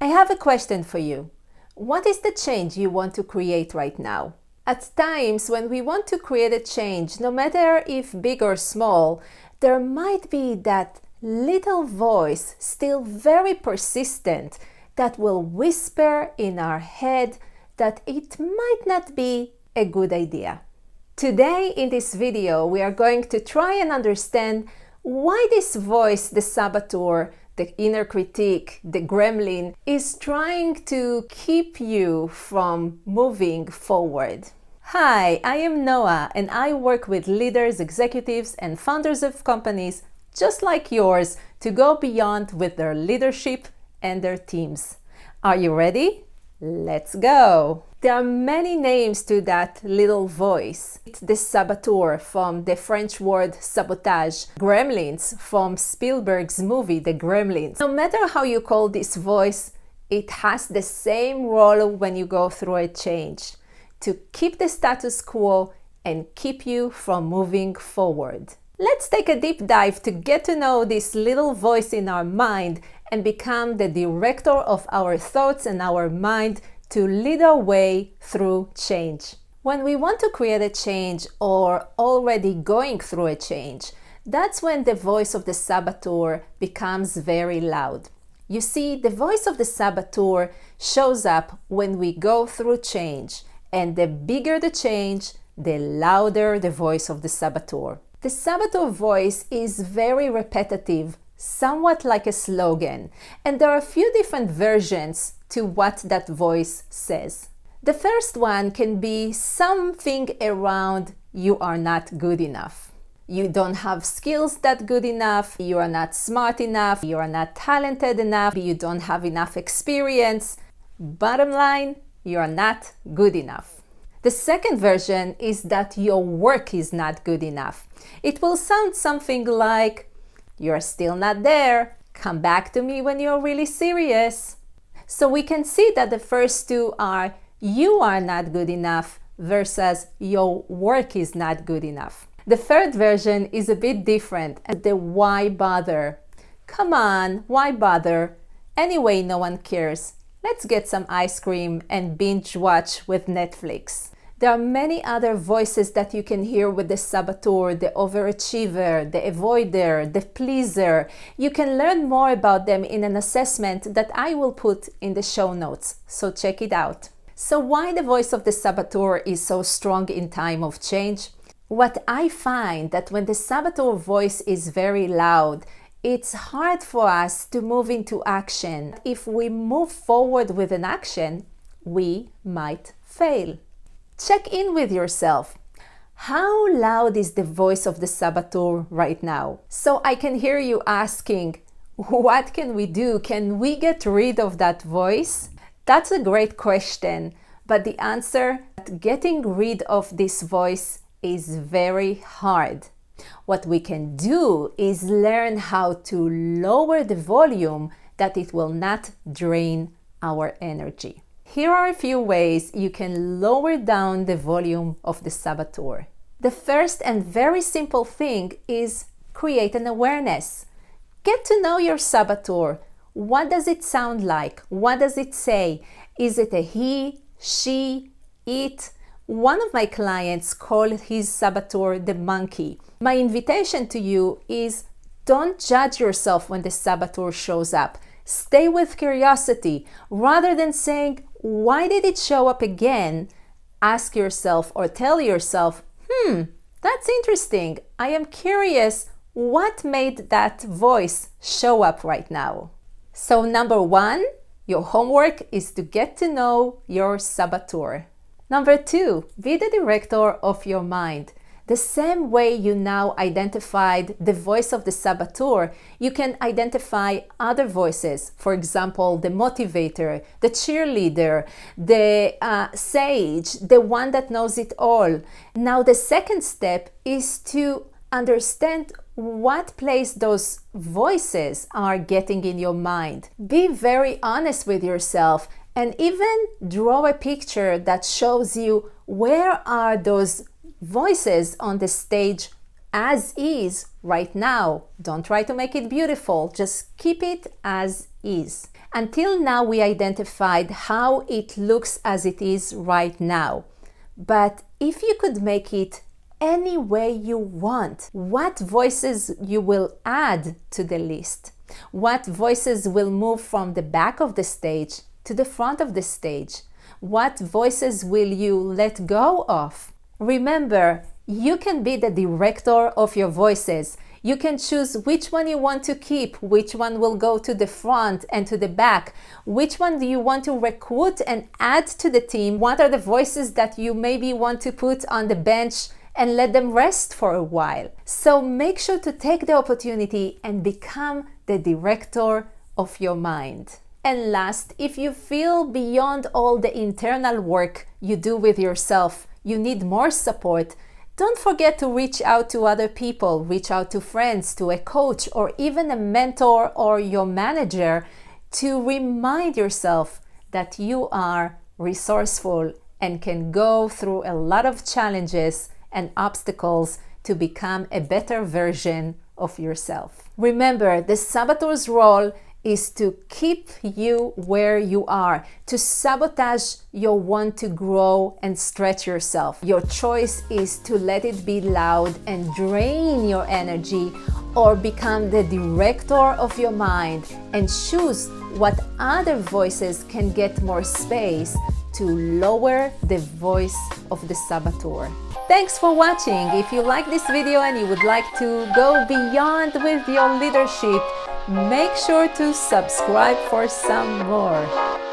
I have a question for you. What is the change you want to create right now? At times when we want to create a change, no matter if big or small, there might be that little voice, still very persistent, that will whisper in our head that it might not be a good idea. Today in this video, we are going to try and understand why this voice, the saboteur, the inner critic, the gremlin, is trying to keep you from moving forward. Hi, I am Noah and I work with leaders, executives, and founders of companies just like yours to go beyond with their leadership and their teams. Are you ready? Let's go! There are many names to that little voice. It's the saboteur from the French word sabotage, gremlins from Spielberg's movie The Gremlins. No matter how you call this voice, it has the same role when you go through a change, to keep the status quo and keep you from moving forward. Let's take a deep dive to get to know this little voice in our mind and become the director of our thoughts and our mind to lead our way through change. When we want to create a change or already going through a change, that's when the voice of the saboteur becomes very loud. You see, the voice of the saboteur shows up when we go through change, and the bigger the change, the louder the voice of the saboteur. The saboteur voice is very repetitive, somewhat like a slogan, and there are a few different versions to what that voice says. The first one can be something around "you are not good enough." You don't have skills that good enough, you are not smart enough, you are not talented enough, you don't have enough experience. Bottom line, you are not good enough. The second version is that your work is not good enough. It will sound something like, "You're still not there. Come back to me when you're really serious." So we can see that the first two are "you are not good enough" versus "your work is not good enough." The third version is a bit different, the "why bother?" Come on, why bother? Anyway, no one cares. Let's get some ice cream and binge watch with Netflix. There are many other voices that you can hear with the saboteur, the overachiever, the avoider, the pleaser. You can learn more about them in an assessment that I will put in the show notes, so check it out. So why the voice of the saboteur is so strong in time of change? What I find that when the saboteur voice is very loud, it's hard for us to move into action. If we move forward with an action, we might fail. Check in with yourself. How loud is the voice of the saboteur right now? So I can hear you asking, what can we do? Can we get rid of that voice? That's a great question, but the answer, getting rid of this voice is very hard. What we can do is learn how to lower the volume that it will not drain our energy. Here are a few ways you can lower down the volume of the saboteur. The first and very simple thing is create an awareness. Get to know your saboteur. What does it sound like? What does it say? Is it a he, she, it? One of my clients called his saboteur the monkey. My invitation to you is don't judge yourself when the saboteur shows up. Stay with curiosity. Rather than saying, "Why did it show up again?" ask yourself or tell yourself, that's interesting. I am curious what made that voice show up right now. So number one, your homework is to get to know your saboteur. Number two, be the director of your mind. The same way you now identified the voice of the saboteur, you can identify other voices. For example, the motivator, the cheerleader, the sage, the one that knows it all. Now, the second step is to understand what place those voices are getting in your mind. Be very honest with yourself and even draw a picture that shows you where are those voices on the stage as is right now. Don't try to make it beautiful, just keep it as is. Until now, we identified how it looks as it is right now. But if you could make it any way you want, what voices you will add to the list? What voices will move from the back of the stage to the front of the stage? What voices will you let go of? Remember, you can be the director of your voices. You can choose which one you want to keep, which one will go to the front and to the back, which one do you want to recruit and add to the team, what are the voices that you maybe want to put on the bench and let them rest for a while. So make sure to take the opportunity and become the director of your mind. And last, if you feel beyond all the internal work you do with yourself, you need more support, don't forget to reach out to other people, reach out to friends, to a coach, or even a mentor or your manager to remind yourself that you are resourceful and can go through a lot of challenges and obstacles to become a better version of yourself. Remember, the saboteur's role is to keep you where you are, to sabotage your want to grow and stretch yourself. Your choice is to let it be loud and drain your energy, or become the director of your mind and choose what other voices can get more space to lower the voice of the saboteur. Thanks for watching. If you like this video and you would like to go beyond with your leadership, make sure to subscribe for some more.